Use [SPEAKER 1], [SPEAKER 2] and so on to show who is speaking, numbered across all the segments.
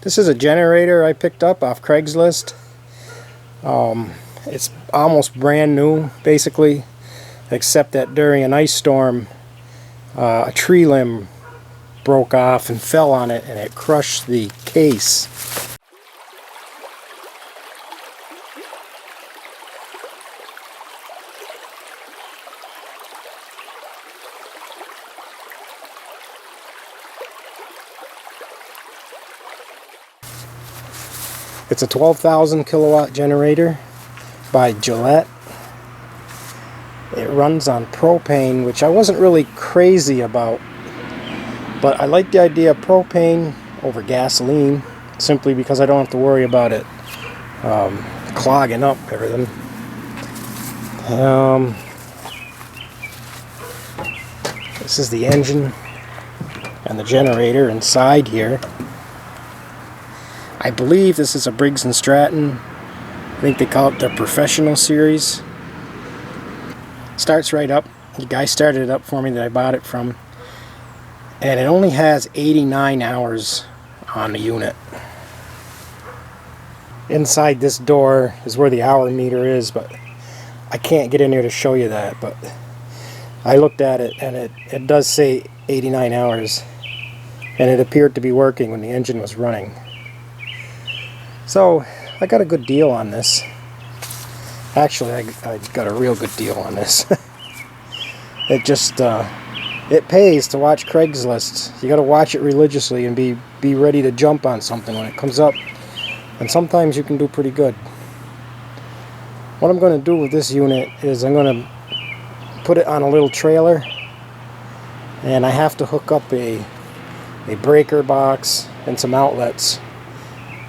[SPEAKER 1] This is a generator I picked up off Craigslist. It's almost brand new, basically, except that during an ice storm, a tree limb broke off and fell on it, and it crushed the case. It's a 12,000 kilowatt generator by Gillette. It runs on propane, which I wasn't really crazy about, but I like the idea of propane over gasoline, simply because I don't have to worry about it clogging up everything. This is the engine and the generator inside here. I believe this is a Briggs & Stratton. I think they call it the Professional Series. Starts right up. The guy started it up for me that I bought it from. And it only has 89 hours on the unit. Inside this door is where the hour meter is, but I can't get in there to show you that. But I looked at it, and it does say 89 hours. And it appeared to be working when the engine was running. So I got a good deal on this. Actually, I got a real good deal on this. It just it pays to watch Craigslist. You got to watch it religiously and be ready to jump on something when it comes up. And sometimes you can do pretty good. What I'm going to do with this unit is I'm going to put it on a little trailer, and I have to hook up a breaker box and some outlets,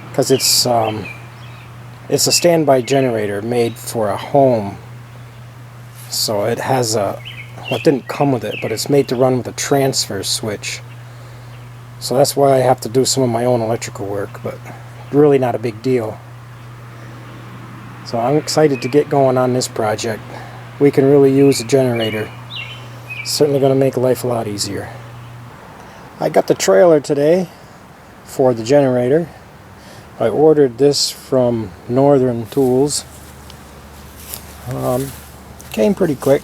[SPEAKER 1] because it's a standby generator made for a home. So it has well, it didn't come with it, but it's made to run with a transfer switch. So that's why I have to do some of my own electrical work, but really not a big deal. So I'm excited to get going on this project. We can really use a generator. Certainly going to make life a lot easier. I got the trailer today for the generator. I ordered this from Northern Tools. Came pretty quick.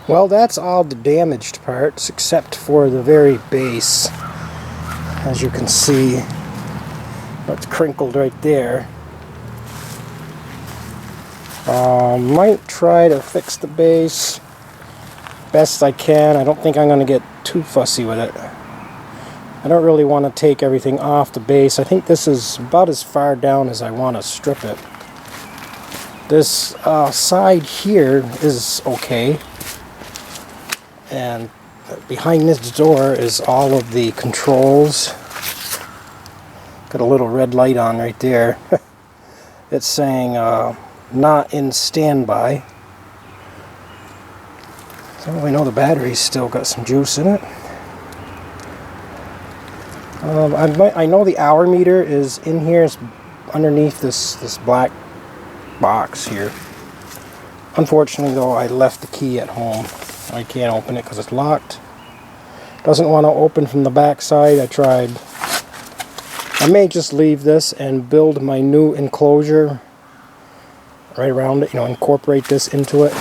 [SPEAKER 1] Well, that's all the damaged parts except for the very base. as you can see. It's crinkled right there. Might try to fix the base best I can. I don't think I'm going to get too fussy with it. I don't really want to take everything off the base. I think this is about as far down as I want to strip it. This side here is okay. And behind this door is all of the controls. Got a little red light on right there. It's saying not in standby. So we know the battery's still got some juice in it. I know the hour meter is in here. It's underneath this black box here. Unfortunately though, I left the key at home. I can't open it because it's locked. Doesn't want to open from the back side. I tried. I may just leave this and build my new enclosure right around it, incorporate this into it.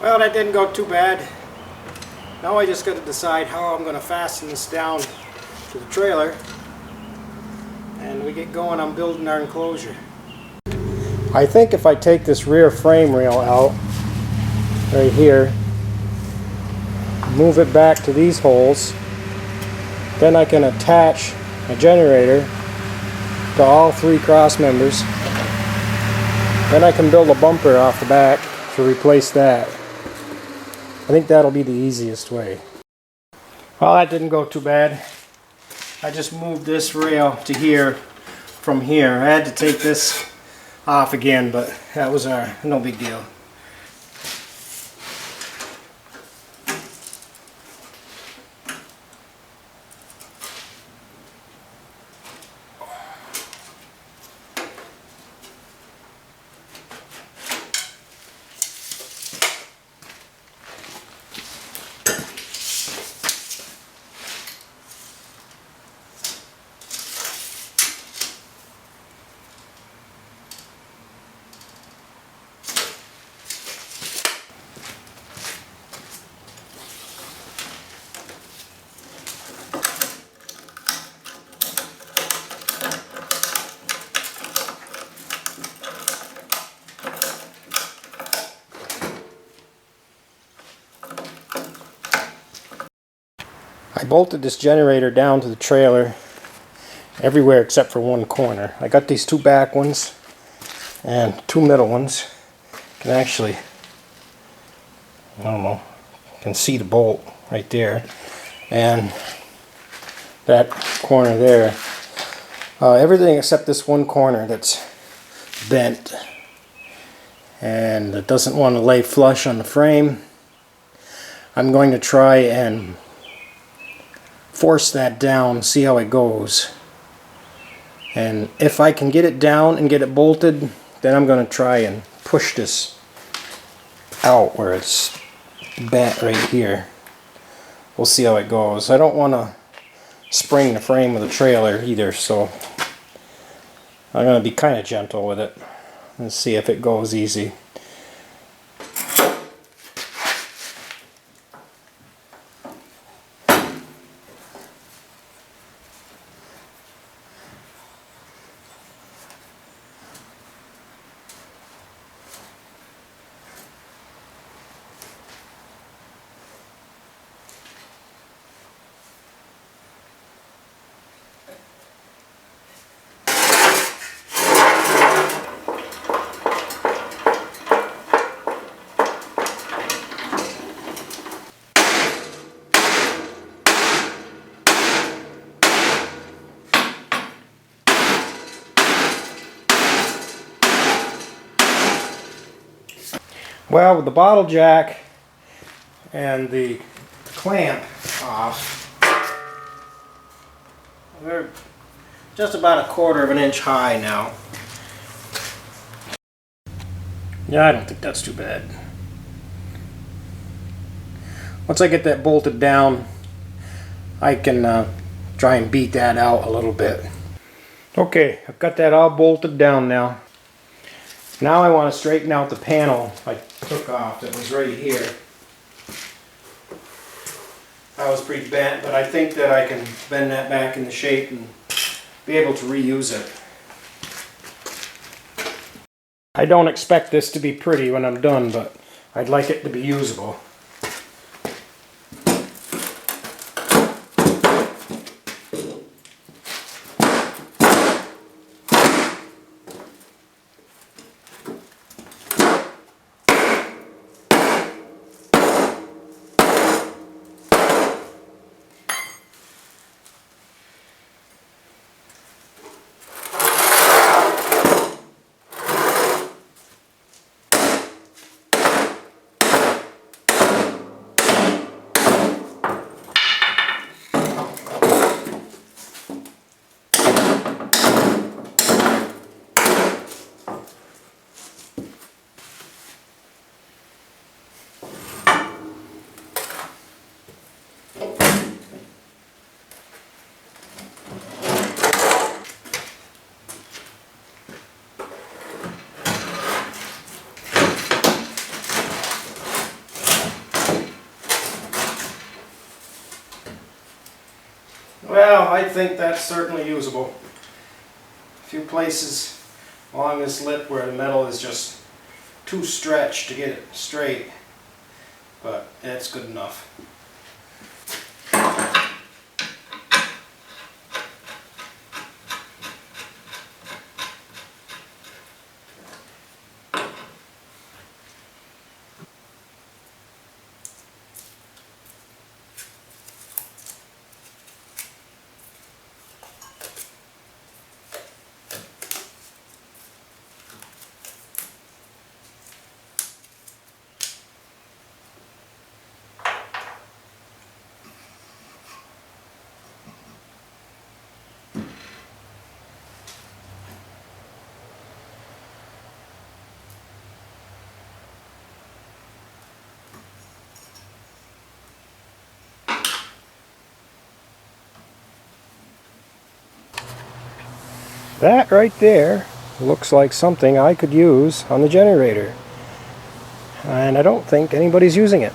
[SPEAKER 1] Well, that didn't go too bad. Now I just got to decide how I'm going to fasten this down to the trailer, and we get going on building our enclosure. I think if I take this rear frame rail out right here, move it back to these holes, then I can attach a generator to all three cross members. Then I can build a bumper off the back to replace that. I think that'll be the easiest way. Well, that didn't go too bad. I just moved this rail to here from here. I had to take this off again, but that was no big deal. I bolted this generator down to the trailer everywhere except for one corner. I got these two back ones and two middle ones. You can actually, I don't know, you can see the bolt right there, and that corner there. Everything except this one corner that's bent and it doesn't want to lay flush on the frame. I'm going to try and force that down, see how it goes. And if I can get it down and get it bolted, then I'm going to try and push this out where it's bent right here. We'll see how it goes. I don't want to spring the frame of the trailer either, so I'm going to be kind of gentle with it and see if it goes easy. Well, with the bottle jack and the clamp off, we're just about 1/4 of an inch high now. Yeah, I don't think that's too bad. Once I get that bolted down, I can try and beat that out a little bit. Okay, I've got that all bolted down now. Now I want to straighten out the panel I took off that was right here. That was pretty bent, but I think that I can bend that back into shape and be able to reuse it. I don't expect this to be pretty when I'm done, but I'd like it to be usable. Well, I think that's certainly usable. A few places along this lip where the metal is just too stretched to get it straight, but it's good enough. That right there looks like something I could use on the generator, and I don't think anybody's using it.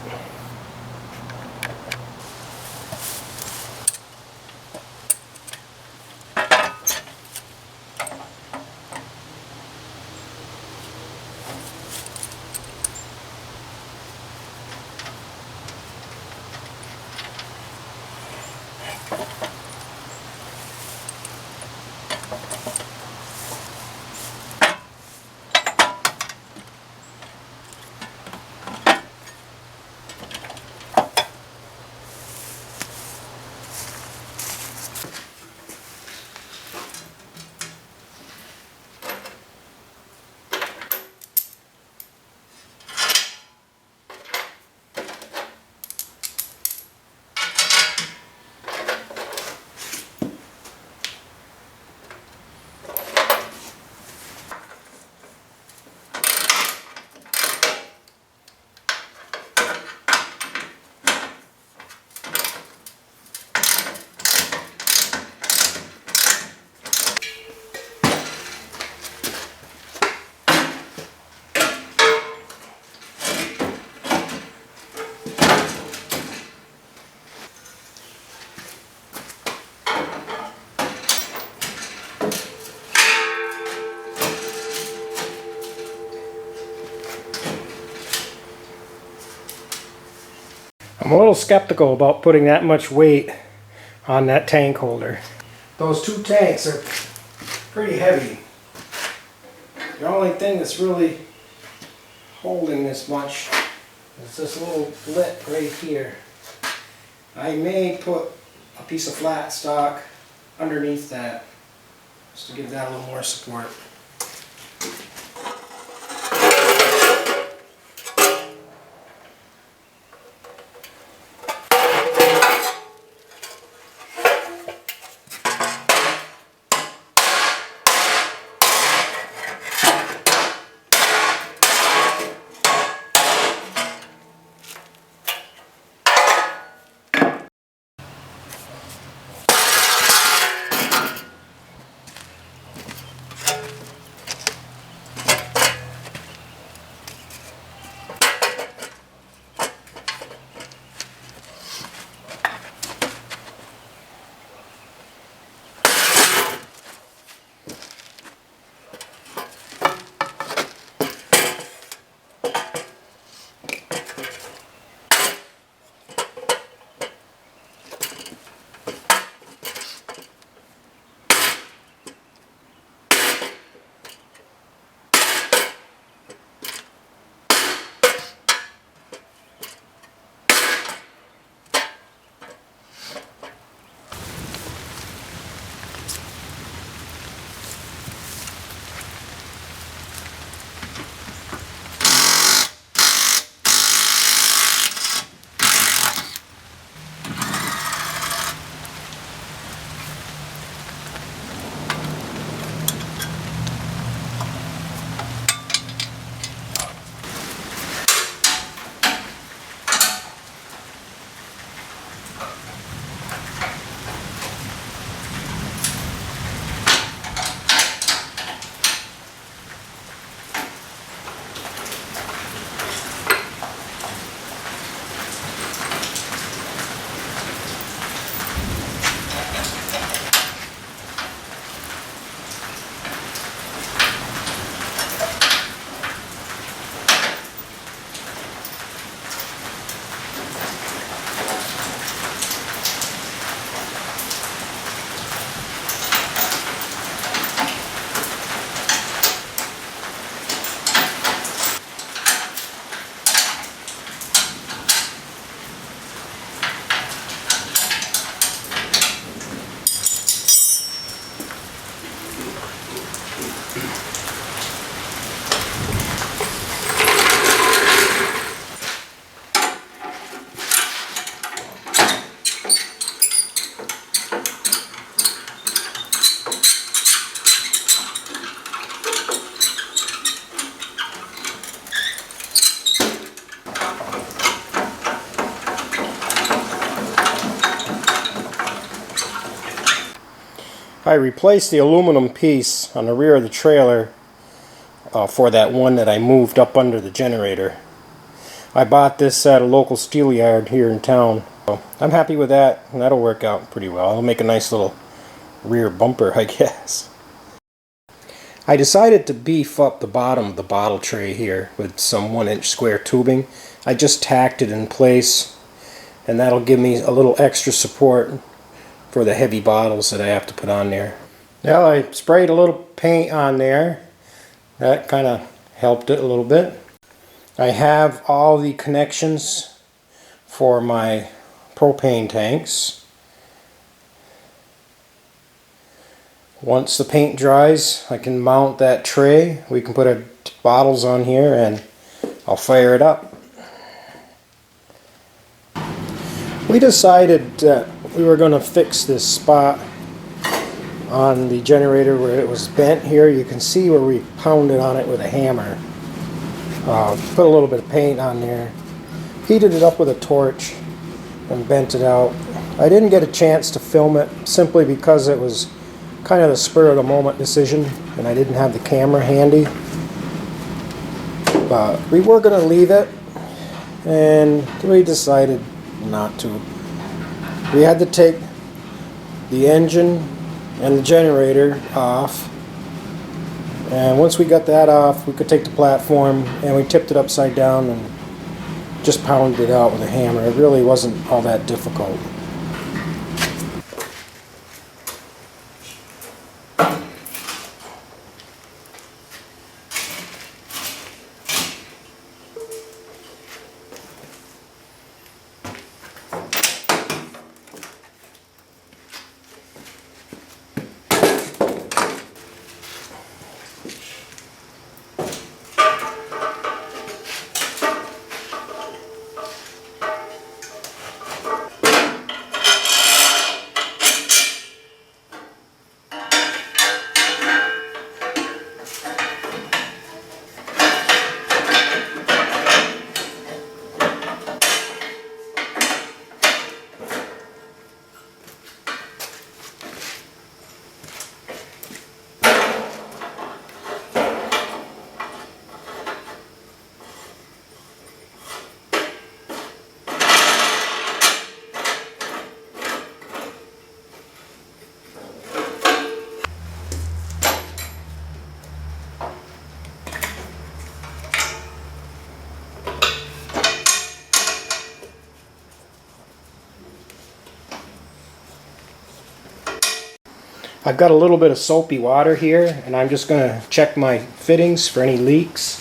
[SPEAKER 1] I'm a little skeptical about putting that much weight on that tank holder. Those two tanks are pretty heavy. The only thing that's really holding this much is this little lip right here. I may put a piece of flat stock underneath that just to give that a little more support. I replaced the aluminum piece on the rear of the trailer for that one that I moved up under the generator. I bought this at a local steel yard here in town. So I'm happy with that, and that'll work out pretty well. It'll make a nice little rear bumper, I guess. I decided to beef up the bottom of the bottle tray here with some 1-inch square tubing. I just tacked it in place, and that'll give me a little extra support for the heavy bottles that I have to put on there. Now I sprayed a little paint on there. That kind of helped it a little bit. I have all the connections for my propane tanks. Once the paint dries, I can mount that tray. We can put our bottles on here and I'll fire it up. We decided that we were going to fix this spot on the generator where it was bent here. You can see where we pounded on it with a hammer. Put a little bit of paint on there, heated it up with a torch, and bent it out. I didn't get a chance to film it simply because it was kind of the spur of the moment decision and I didn't have the camera handy. But we were going to leave it, and we decided not to. We had to take the engine and the generator off, and once we got that off, we could take the platform, and we tipped it upside down and just pounded it out with a hammer. It really wasn't all that difficult. I've got a little bit of soapy water here, and I'm just going to check my fittings for any leaks.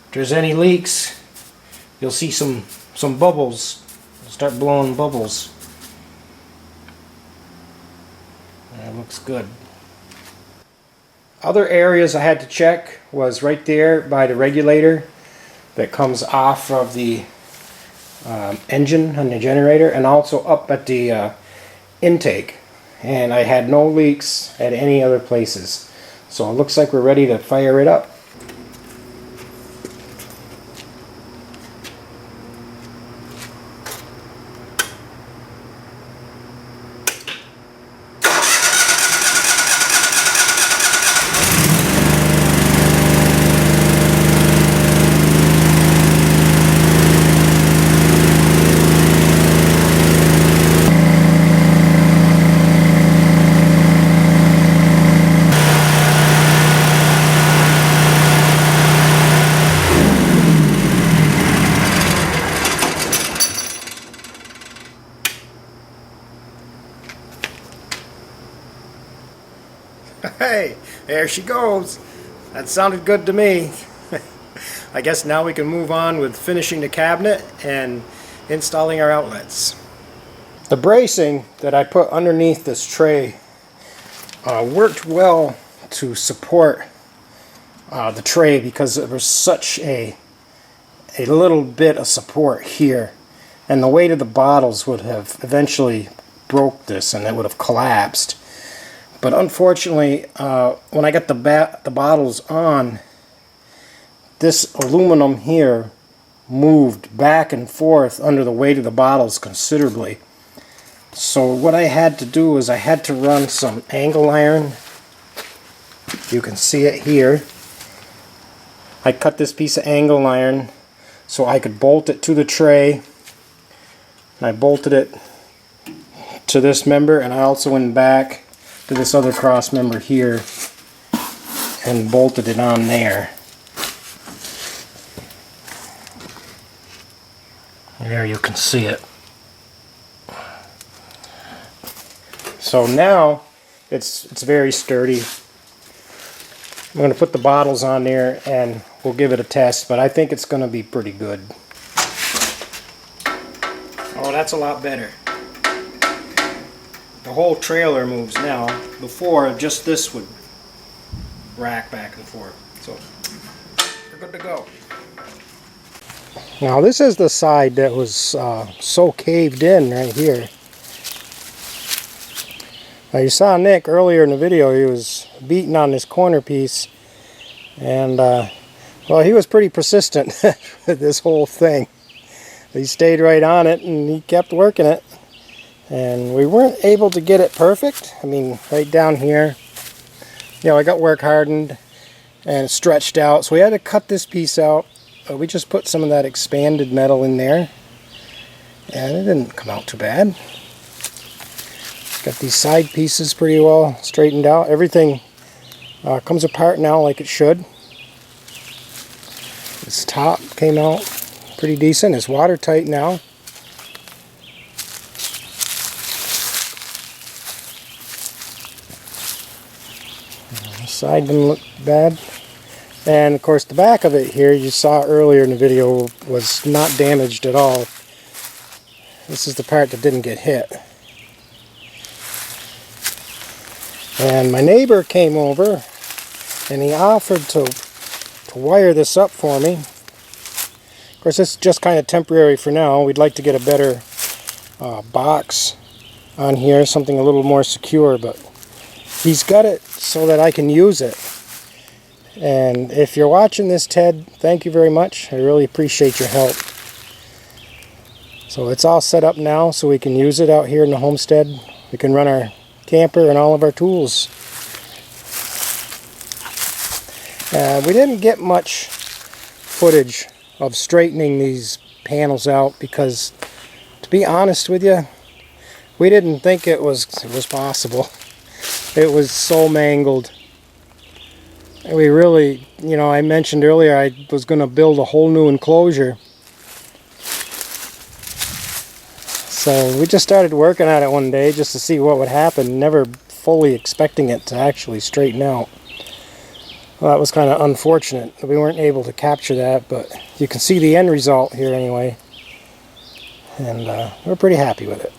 [SPEAKER 1] If there's any leaks, you'll see some bubbles. It'll start blowing bubbles. That looks good. Other areas I had to check was right there by the regulator that comes off of the engine on the generator, and also up at the intake. And I had no leaks at any other places. So it looks like we're ready to fire it up. Hey, there she goes. That sounded good to me. I guess now we can move on with finishing the cabinet and installing our outlets. The bracing that I put underneath this tray worked well to support the tray because there was such a little bit of support here, and the weight of the bottles would have eventually broke this and it would have collapsed. But unfortunately, when I got the bottles on, this aluminum here moved back and forth under the weight of the bottles considerably. So what I had to do is I had to run some angle iron. You can see it here. I cut this piece of angle iron so I could bolt it to the tray. I bolted it to this member, and I also went back to this other cross member here and bolted it on there. There you can see it. So now it's very sturdy. I'm going to put the bottles on there and we'll give it a test, but I think it's going to be pretty good. Oh, that's a lot better. The whole trailer moves now. Before, just this would rack back and forth. So we're good to go. Now this is the side that was so caved in right here. Now you saw Nick earlier in the video, he was beating on this corner piece, and well, he was pretty persistent with this whole thing. He stayed right on it and he kept working it, and we weren't able to get it perfect. I mean, right down here, you know, I got work hardened and stretched out, so we had to cut this piece out. We just put some of that expanded metal in there, and it didn't come out too bad. Got these side pieces pretty well straightened out. Everything comes apart now like it should. This top came out pretty decent. It's watertight now. The side didn't look bad. And of course the back of it here, you saw earlier in the video, was not damaged at all. This is the part that didn't get hit. And my neighbor came over and he offered to wire this up for me. Of course, this is just kind of temporary for now. We'd like to get a better box on here, something a little more secure, but he's got it so that I can use it. And if you're watching this, Ted, thank you very much. I really appreciate your help. So it's all set up now so we can use it out here in the homestead. We can run our camper and all of our tools. We didn't get much footage of straightening these panels out because, to be honest with you, we didn't think it was possible. It was so mangled. We really, you know, I mentioned earlier I was going to build a whole new enclosure. So we just started working at it one day just to see what would happen, never fully expecting it to actually straighten out. Well, that was kind of unfortunate that we weren't able to capture that, but you can see the end result here anyway. And we're pretty happy with it.